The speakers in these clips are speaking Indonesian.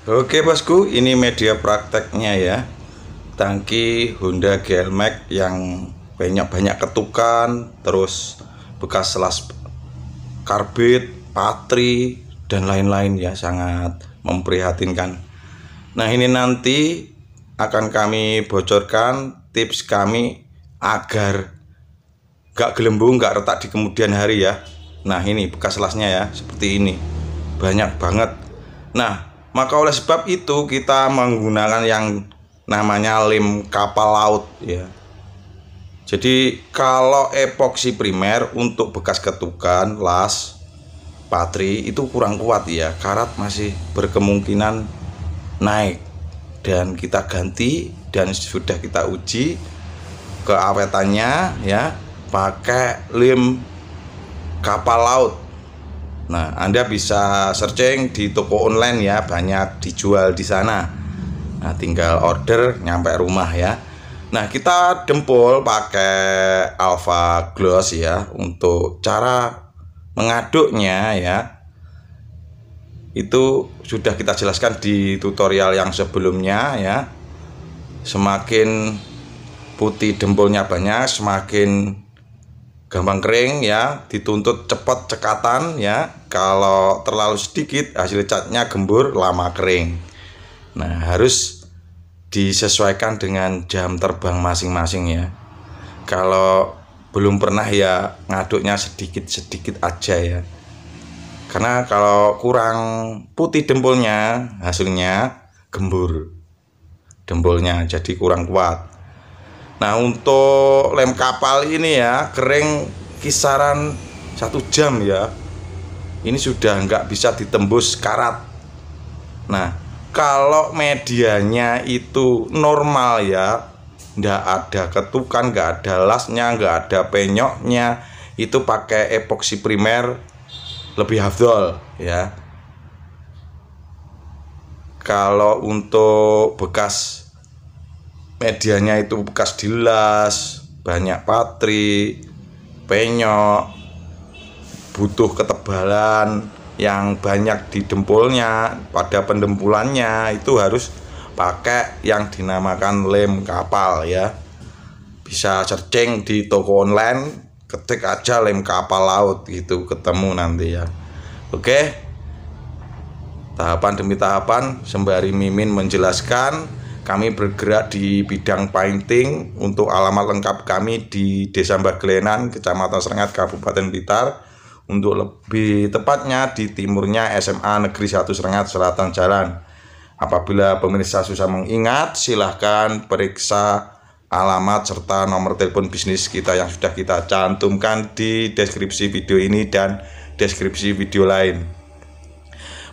Oke bosku, ini media prakteknya ya. Tangki Honda GL-Max yang banyak ketukan, terus bekas selas karbit, patri, dan lain-lain ya, sangat memprihatinkan. Nah ini nanti akan kami bocorkan tips kami agar gak gelembung, gak retak di kemudian hari ya. Nah ini bekas selasnya ya, seperti ini, banyak banget. Nah maka oleh sebab itu kita menggunakan yang namanya lem kapal laut ya. Jadi kalau epoksi primer untuk bekas ketukan, las, patri itu kurang kuat ya, karat masih berkemungkinan naik, dan kita ganti dan sudah kita uji keawetannya ya pakai lem kapal laut. Nah, Anda bisa searching di toko online ya, banyak dijual di sana. Nah, tinggal order nyampe rumah ya. Nah, kita dempul pakai Alpha Gloss ya. Untuk cara mengaduknya ya, itu sudah kita jelaskan di tutorial yang sebelumnya ya. Semakin putih dempulnya banyak, semakin gampang kering ya, dituntut cepat cekatan ya. Kalau terlalu sedikit hasil catnya gembur, lama kering. Nah, harus disesuaikan dengan jam terbang masing-masing ya. Kalau belum pernah ya ngaduknya sedikit-sedikit aja ya. Karena kalau kurang putih dempulnya, hasilnya gembur dempulnya, jadi kurang kuat. Nah untuk lem kapal ini ya kering kisaran 1 jam ya. Ini sudah nggak bisa ditembus karat. Nah kalau medianya itu normal ya, nggak ada ketukan, nggak ada lasnya, nggak ada penyoknya, itu pakai epoksi primer lebih afdol ya. Kalau untuk bekas medianya itu bekas dilas, banyak patri, penyok, butuh ketebalan yang banyak di dempulnya, pada pendempulannya itu harus pakai yang dinamakan lem kapal ya. Bisa searching di toko online, ketik aja lem kapal laut gitu, ketemu nanti ya. Oke, tahapan demi tahapan sembari Mimin menjelaskan, kami bergerak di bidang painting. Untuk alamat lengkap kami di Desa Mbaglenan, Kecamatan Serengat, Kabupaten Blitar. Untuk lebih tepatnya di timurnya SMA Negeri 1 Serengat Selatan Jalan. Apabila pemirsa susah mengingat, silahkan periksa alamat serta nomor telepon bisnis kita yang sudah kita cantumkan di deskripsi video ini dan deskripsi video lain.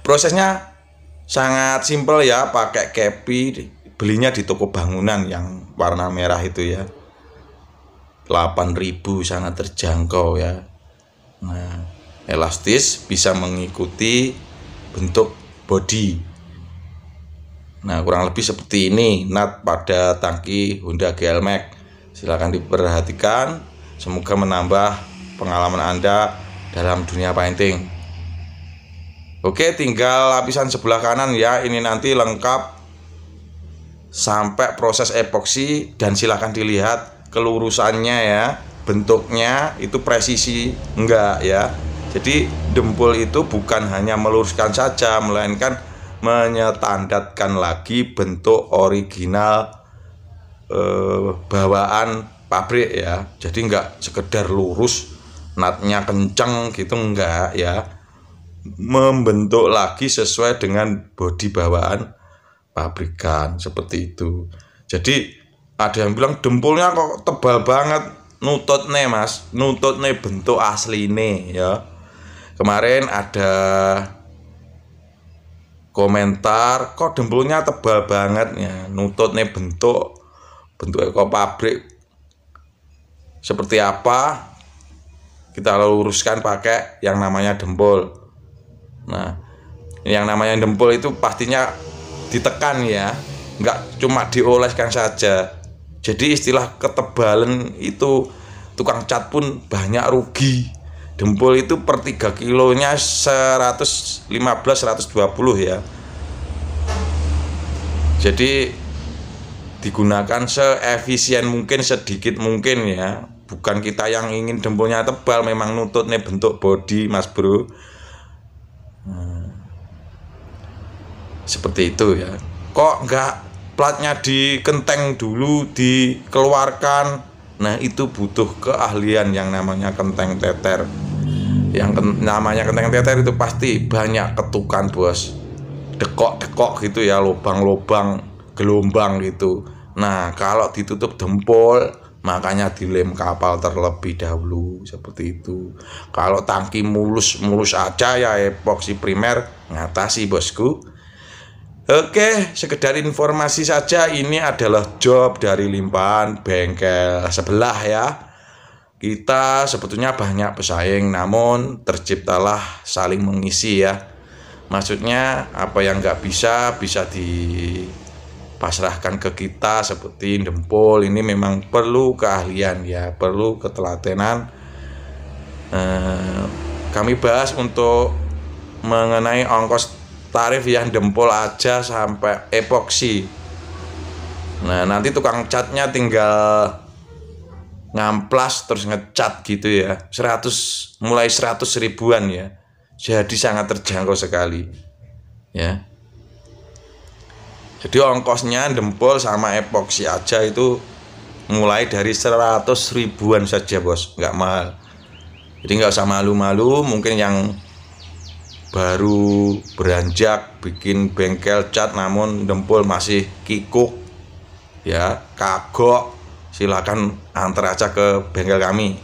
Prosesnya sangat simpel ya, pakai kepi, belinya di toko bangunan yang warna merah itu ya. 8.000 sangat terjangkau ya. Nah, elastis, bisa mengikuti bentuk bodi. Nah, kurang lebih seperti ini nut pada tangki Honda GL-Max. Silahkan diperhatikan, semoga menambah pengalaman Anda dalam dunia painting. Oke, tinggal lapisan sebelah kanan ya, ini nanti lengkap sampai proses epoksi, dan silahkan dilihat kelurusannya ya. Bentuknya itu presisi enggak ya. Jadi dempul itu bukan hanya meluruskan saja, melainkan menyetandatkan lagi bentuk original bawaan pabrik ya. Jadi enggak sekedar lurus, nutnya kenceng gitu, enggak ya. Membentuk lagi sesuai dengan bodi bawaan pabrikan, seperti itu. Jadi ada yang bilang dempulnya kok tebal banget. Nutut nih mas, nutut nih bentuk asli nih ya. Kemarin ada komentar, kok dempulnya tebal banget ya, nutut nih bentuk eko pabrik seperti apa, kita luruskan pakai yang namanya dempul. Nah yang namanya dempul itu pastinya ditekan ya, nggak cuma dioleskan saja. Jadi istilah ketebalan itu tukang cat pun banyak rugi. Dempul itu per 3 kilonya 115-120 ya. Jadi digunakan seefisien mungkin, sedikit mungkin ya. Bukan kita yang ingin dempulnya tebal, memang nututnya bentuk body Mas Bro. Seperti itu ya. Kok nggak platnya dikenteng dulu, dikeluarkan? Nah, itu butuh keahlian yang namanya kenteng teter. Namanya kenteng teter itu pasti banyak ketukan, bos. Dekok-dekok gitu ya, lubang-lubang, gelombang gitu. Nah, kalau ditutup dempul, makanya dilem kapal terlebih dahulu, seperti itu. Kalau tangki mulus aja ya epoksi primer ngatasi, bosku. Oke, sekedar informasi saja, ini adalah job dari limpahan bengkel sebelah ya. Kita sebetulnya banyak pesaing, namun terciptalah saling mengisi ya. Maksudnya apa yang nggak bisa dipasrahkan ke kita, seperti dempul ini memang perlu keahlian ya, perlu ketelatenan. Kami bahas untuk mengenai ongkos tarif yang dempul aja sampai epoksi. Nah, nanti tukang catnya tinggal ngamplas terus ngecat gitu ya, mulai 100 ribuan ya. Jadi sangat terjangkau sekali ya. Jadi ongkosnya dempul sama epoksi aja itu mulai dari 100 ribuan saja, bos, nggak mahal. Jadi nggak usah malu-malu. Mungkin yang baru beranjak bikin bengkel cat namun dempul masih kikuk ya, kagok, silakan antar aja ke bengkel kami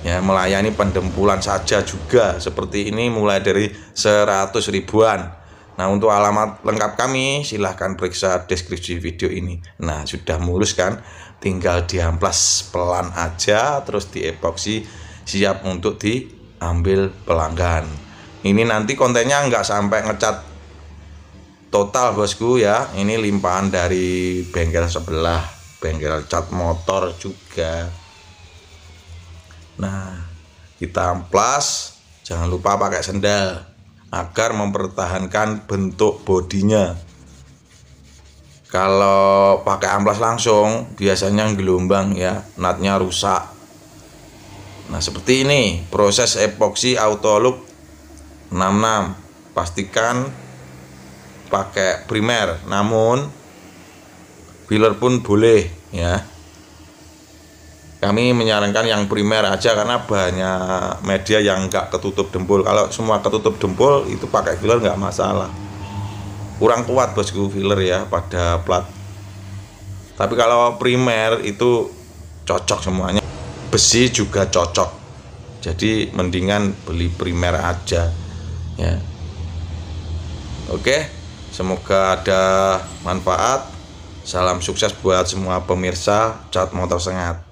ya, melayani pendempulan saja juga seperti ini mulai dari 100 ribuan. Nah, untuk alamat lengkap kami silahkan periksa deskripsi video ini. Nah, sudah mulus kan, tinggal diamplas pelan aja terus diepoksi, siap untuk diambil pelanggan. Ini nanti kontennya nggak sampai ngecat total, bosku ya. Ini limpahan dari bengkel sebelah, bengkel cat motor juga. Nah, kita amplas, jangan lupa pakai sendal agar mempertahankan bentuk bodinya. Kalau pakai amplas langsung biasanya gelombang ya, natnya rusak. Nah, seperti ini proses epoksi Autolook 66. Pastikan pakai primer, namun filler pun boleh ya. Kami menyarankan yang primer aja karena banyak media yang nggak ketutup dempul. Kalau semua ketutup dempul itu pakai filler nggak masalah. Kurang kuat, bosku, filler ya pada plat. Tapi kalau primer itu cocok semuanya. Besi juga cocok. Jadi mendingan beli primer aja ya. Oke, semoga ada manfaat. Salam sukses buat semua pemirsa Cat Motor Sengat.